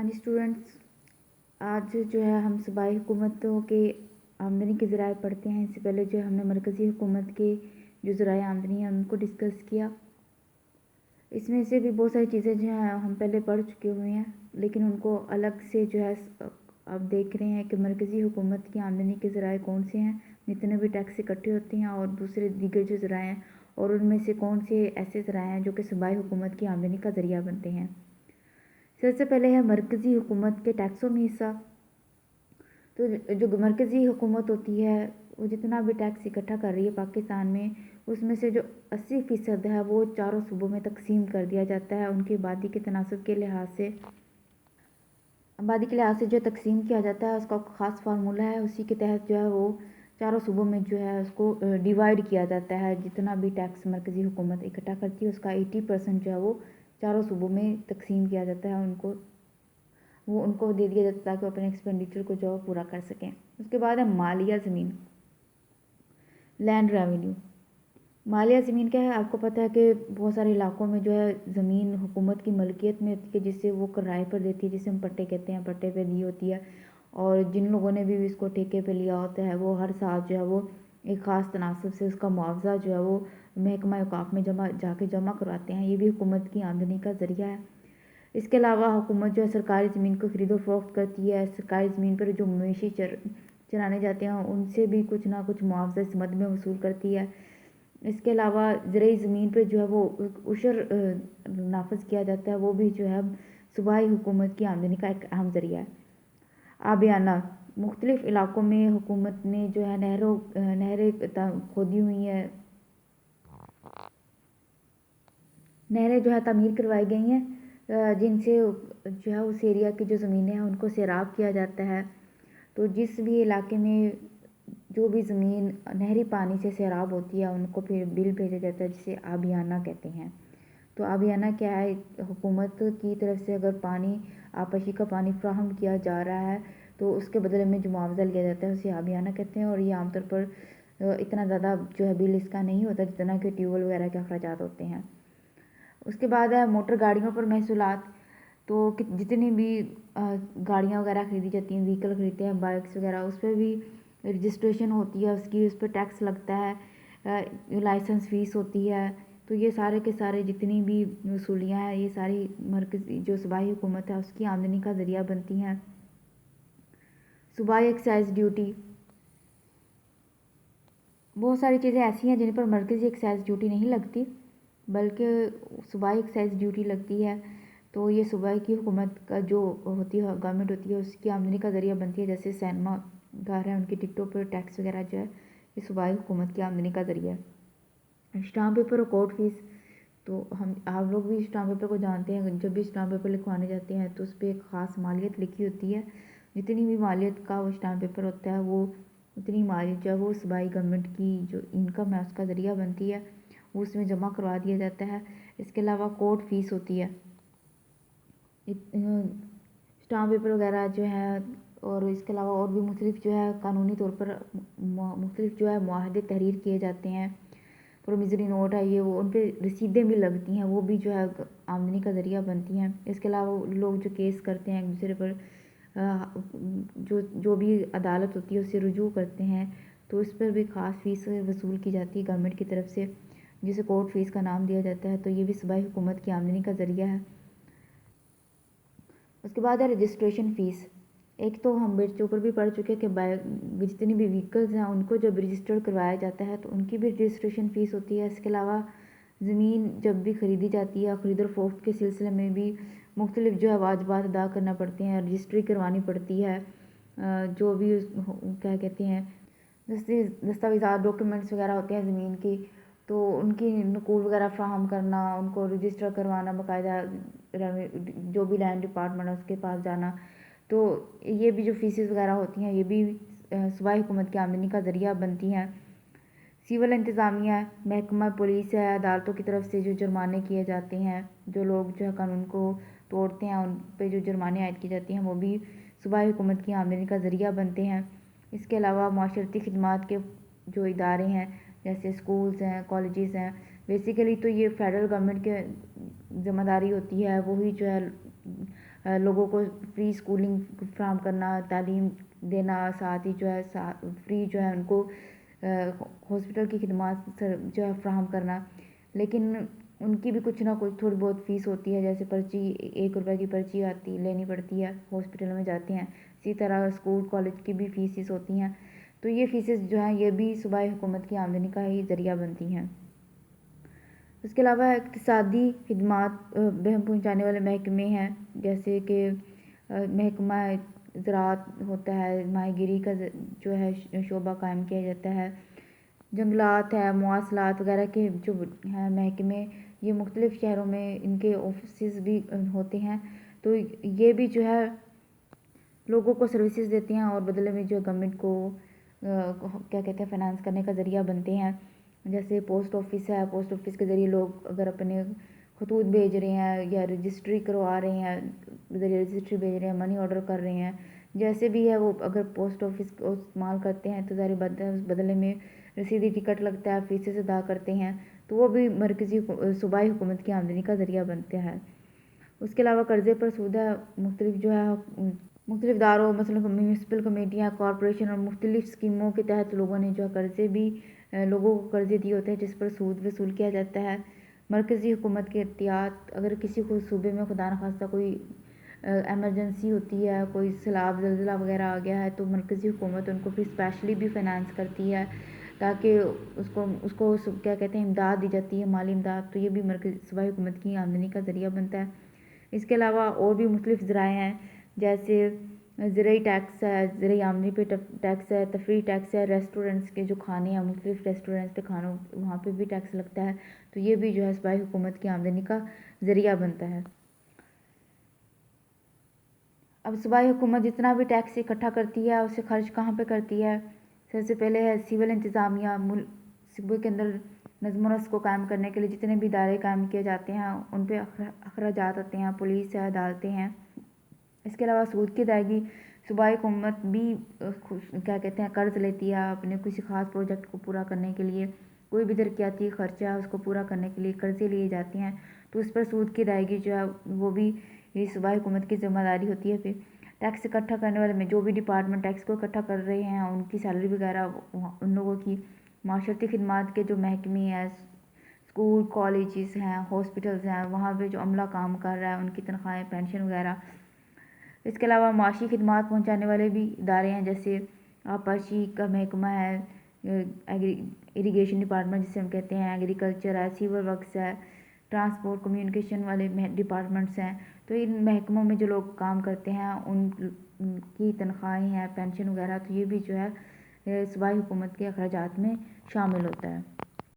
हाँ जी स्टूडेंट्स, आज जो है हम सूबाई हुकूमतों के आमदनी के ज़राए पढ़ते हैं। इससे पहले जो हमने मरकज़ी हुकूमत के जो ज़राए आमदनी हैं उनको डिस्कस किया। इसमें से भी बहुत सारी चीज़ें जो हैं हम पहले पढ़ चुके हुए हैं, लेकिन उनको अलग से जो है अब देख रहे हैं कि मरकज़ी हुकूमत की आमदनी के ज़राए कौन से हैं, जितने भी टैक्स इकट्ठे होते हैं और दूसरे दीगर जो ज़राए हैं, और उनमें से कौन से ऐसे ज़राए हैं जो कि सूबाई हुकूमत की आमदनी का ज़रिया बनते हैं। सबसे पहले है मरकज़ी हुकूमत के टैक्सों में हिस्सा। तो जो मरकज़ी हुकूमत होती है वो जितना भी टैक्स इकट्ठा कर रही है पाकिस्तान में, उसमें से जो 80% है वो चारों सूबों में तकसीम कर दिया जाता है। उनकी आबादी के तनासब के लिहाज से जो तकसीम किया जाता है उसका ख़ास फार्मूला है। उसी के तहत जो है वो चारों सूबों में जो है उसको डिवाइड किया जाता है। जितना भी टैक्स मरकज़ी हुकूमत इकट्ठा करती है उसका 80% जो है वो चारों सूबों में तकसीम किया जाता है। उनको दे दिया जाता है ताकि वो अपने एक्सपेंडिचर को जो पूरा कर सकें। उसके बाद है मालिया ज़मीन, लैंड रेवेन्यू। मालिया ज़मीन क्या है, आपको पता है कि बहुत सारे इलाकों में जो है ज़मीन हुकूमत की मलकियत में होती है, जिससे वो किराए पर देती है, जिसे हम पट्टे कहते हैं, पट्टे पे दी होती है। और जिन लोगों ने भी इसको ठेके पे लिया होता है वो हर साल जो है वो एक ख़ास तनासब से उसका मुआवजा जो है वो महकमा औकाफ में जमा करवाते हैं। ये भी हुकूमत की आमदनी का ज़रिया है। इसके अलावा हुकूमत जो है सरकारी ज़मीन को ख़रीदो फरोख्त करती है। सरकारी ज़मीन पर जो मवेशी चराने जाते हैं उनसे भी कुछ ना कुछ मुआवजा इस मद में वसूल करती है। इसके अलावा ज़रूरी ज़मीन पर जो है वो उशर नाफज किया जाता है, वो भी जो है सूबाई हुकूमत की आमदनी का एक अहम ज़रिया है। आबियाना, मुख्तलिफ़ इलाकों में हुकूमत ने जो है नहरें खोदी हुई हैं, नहरें जो है तामीर करवाई गई हैं, जिनसे जो है उस एरिया की जो ज़मीनें हैं उनको सैराब किया जाता है। तो जिस भी इलाके में जो भी ज़मीन नहरी पानी से सैराब होती है उनको फिर बिल भेजा जाता है, जिसे आबियाना कहते हैं। तो आबियाना क्या है, हुकूमत की तरफ से अगर आबपाशी का पानी फ्राहम किया जा रहा है तो उसके बदले में जो मुआवजा लिया जाता है उसे आबियाना कहते हैं। और ये आमतौर पर इतना ज़्यादा जो है बिल इसका नहीं होता जितना कि ट्यूबवेल वगैरह के अखराजात होते हैं। उसके बाद है मोटर गाड़ियों पर महसूलात। तो जितनी भी गाड़ियाँ वगैरह ख़रीदी जाती हैं, व्हीकल ख़रीदते हैं, बाइक्स वगैरह, उस पर भी रजिस्ट्रेशन होती है उसकी, उस पर टैक्स लगता है, लाइसेंस फ़ीस होती है। तो ये सारे के सारे जितनी भी वसूलियाँ हैं ये सारी मरकज़ी जो सूबाई हुकूमत है उसकी आमदनी का ज़रिया बनती हैं। सूबाई एक्साइज़ ड्यूटी, बहुत सारी चीज़ें ऐसी हैं जिन पर मरकज़ी एक्साइज़ ड्यूटी नहीं लगती बल्कि सूबाई एक्साइज़ ड्यूटी लगती है। तो ये सूबाई की हुकूमत का जो होती है, गवर्नमेंट होती है, उसकी आमदनी का ज़रिया बनती है। जैसे सिनेमा घर है, उनकी टिकटों पर टैक्स वगैरह जो है ये सूबाई हुकूमत की आमदनी का ज़रिया है। स्टाम्प पेपर और कोर्ट फीस, तो आप लोग भी स्टाम्प पेपर को जानते हैं। जब भी स्टाम्प पेपर लिखवाने जाते हैं तो उस पर एक ख़ास मालियत लिखी होती है। जितनी भी मालियत का वो स्टाम्प पेपर होता है वो उतनी मालियत जो है वो सूबाई गवर्नमेंट की जो इनकम है उसका ज़रिया बनती है, वो उसमें जमा करवा दिया जाता है। इसके अलावा कोर्ट फीस होती है, स्टाम्प पेपर वगैरह जो है, और इसके अलावा और भी मुख्तलिफ जो है कानूनी तौर पर मुख्तलिफ जो है मुआहदे तहरीर किए जाते हैं। प्रोमिसरी नोट है ये, वो उन पर रसीदें भी लगती हैं, वो भी जो है आमदनी का ज़रिया बनती हैं। इसके अलावा लोग जो केस करते हैं एक दूसरे पर, जो भी अदालत होती है उससे रुजू करते हैं, तो इस पर भी ख़ास फ़ीस वसूल की जाती है गवर्नमेंट की तरफ से, जिसे कोर्ट फ़ीस का नाम दिया जाता है। तो ये भी सूबाई हुकूमत की आमदनी का ज़रिया है। उसके बाद है रजिस्ट्रेशन फ़ीस। एक तो हम बेच ऊपर भी पढ़ चुके हैं कि जितनी भी व्हीकल्स हैं उनको जब रजिस्टर करवाया जाता है तो उनकी भी रजिस्ट्रेशन फ़ीस होती है। इसके अलावा ज़मीन जब भी ख़रीदी जाती है, ख़रीद और फरोख्त के सिलसिले में भी मुख्तलिफ जो है वाजिबात अदा करना पड़ते हैं, रजिस्ट्री करवानी पड़ती है, जो भी क्या कहते हैं दस्तावेज़ात डॉक्यूमेंट्स वगैरह होते हैं ज़मीन की, तो उनकी नकूल वगैरह फ़राहम करना, उनको रजिस्टर करवाना, बाकायदा जो भी लैंड डिपार्टमेंट है उसके पास जाना। तो ये भी जो फ़ीसेस वगैरह होती हैं ये भी सूबाई हुकूमत की आमदनी का ज़रिया बनती हैं। सिविल इंतज़ामिया है, महकमा पुलिस है, अदालतों की तरफ से जो जुर्माने किए जाते हैं, जो लोग जो है कानून को तोड़ते हैं उन पे जो जुर्माने आयद की जाती हैं वो भी सूबाई हुकूमत की आमदनी का ज़रिया बनते हैं। इसके अलावा माशरती खिदमात के जो इदारे हैं जैसे स्कूल्स हैं, कॉलेजेस हैं, बेसिकली तो ये फेडरल गवर्नमेंट के ज़िम्मेदारी होती है, वही जो है لوگوں کو فری اسکولنگ فراہم کرنا، تعلیم دینا، ساتھ ہی جو ہے فری جو ہے ان کو ہاسپٹل کی خدمات جو ہے فراہم کرنا. لیکن ان کی بھی کچھ نہ کچھ تھوڑی بہت فیس ہوتی ہے، جیسے پرچی 1 روپے کی پرچی آتی لینی پڑتی ہے، ہاسپٹل میں جاتے ہیں. اسی طرح اسکول کالج کی بھی فیسز ہوتی ہیں. تو یہ فیسز جو ہیں یہ بھی صوبائی حکومت کی آمدنی کا ہی ذریعہ بنتی ہیں. اس کے علاوہ اقتصادی خدمات بہم پہنچانے والے محکمے ہیں، جیسے کہ محکمہ زراعت ہوتا ہے، ماہی گیری کا جو ہے شعبہ قائم کیا جاتا ہے، جنگلات ہے، مواصلات وغیرہ کے جو ہیں محکمے، یہ مختلف شہروں میں ان کے آفیسز بھی ہوتے ہیں. تو یہ بھی جو ہے لوگوں کو سروسز دیتے ہیں اور بدلے میں جو گورنمنٹ کو کیا کہتے ہیں فائنانس کرنے کا ذریعہ بنتے ہیں. جیسے پوسٹ آفس ہے، پوسٹ آفس کے ذریعے لوگ اگر اپنے خطوط بھیج رہے ہیں یا رجسٹری کروا رہے ہیں، ذریعے رجسٹری بھیج رہے ہیں، منی آرڈر کر رہے ہیں، جیسے بھی ہے وہ اگر پوسٹ آفس کو استعمال کرتے ہیں تو ظاہر بدلے میں رسیدی ٹکٹ لگتا ہے، فیسز ادا کرتے ہیں. تو وہ بھی مرکزی صوبائی حکومت کی آمدنی کا ذریعہ بنتا ہے. اس کے علاوہ قرضے پر سود ہے، مختلف جو ہے مختلف اداروں مثلا میونسپل کمیٹیاں، کارپوریشن اور مختلف اسکیموں کے تحت لوگوں نے جو قرضے بھی لوگوں کو قرضے دیے ہوتے ہیں جس پر سود وصول کیا جاتا ہے. مرکزی حکومت کے احتیاط، اگر کسی کو صوبے میں خدا نخواستہ کوئی ایمرجنسی ہوتی ہے، کوئی سیلاب زلزلہ وغیرہ آ گیا ہے، تو مرکزی حکومت ان کو پھر اسپیشلی بھی فائنانس کرتی ہے تاکہ اس کو کیا کہتے ہیں امداد دی جاتی ہے، مالی امداد. تو یہ بھی مرکزی صوبائی حکومت کی آمدنی کا ذریعہ بنتا ہے. اس کے علاوہ اور بھی مختلف ذرائع ہیں، جیسے زرعی ٹیکس ہے، زرعی آمدنی پہ ٹیکس ہے، تفریحی ٹیکس ہے، ریسٹورنٹس کے جو کھانے ہیں، مختلف ریسٹورنٹس کے کھانوں وہاں پہ بھی ٹیکس لگتا ہے. تو یہ بھی جو ہے صوبائی حکومت کی آمدنی کا ذریعہ بنتا ہے. اب صوبائی حکومت جتنا بھی ٹیکس اکٹھا کرتی ہے اسے خرچ کہاں پہ کرتی ہے؟ سب سے پہلے ہے سول انتظامیہ. صوبے کے اندر نظم و نسق کو قائم کرنے کے لیے جتنے بھی ادارے قائم کیے جاتے ہیں ان پہ اخراجات آتے ہیں، پولیس ہے، عدالتیں ہیں. اس کے علاوہ سود کی ادائیگی، صوبائی حکومت بھی کیا کہتے ہیں قرض لیتی ہے اپنے کسی خاص پروجیکٹ کو پورا کرنے کے لیے. کوئی بھی ترقیاتی خرچہ ہے اس کو پورا کرنے کے لیے قرضے لیے جاتے ہیں، تو اس پر سود کی ادائیگی جو ہے وہ بھی یہ صوبائی حکومت کی ذمہ داری ہوتی ہے. پھر ٹیکس اکٹھا کرنے والے میں جو بھی ڈپارٹمنٹ ٹیکس کو اکٹھا کر رہے ہیں ان کی سیلری وغیرہ، ان لوگوں کی معاشرتی خدمات کے جو محکمے ہیں، اسکول کالجز ہیں، ہاسپٹلز ہیں، وہاں پہ جو عملہ کام کر رہا ہے ان کی تنخواہیں، پینشن وغیرہ. اس کے علاوہ معاشی خدمات پہنچانے والے بھی ادارے ہیں، جیسے آبپاشی کا محکمہ ہے، اریگیشن ڈپارٹمنٹ جسے ہم کہتے ہیں، ایگریکلچر ہے، سیور ورکس ہے، ٹرانسپورٹ کمیونیکیشن والے ڈپارٹمنٹس ہیں. تو ان محکموں میں جو لوگ کام کرتے ہیں ان کی تنخواہیں ہیں، پینشن وغیرہ، تو یہ بھی جو ہے صوبائی حکومت کے اخراجات میں شامل ہوتا ہے.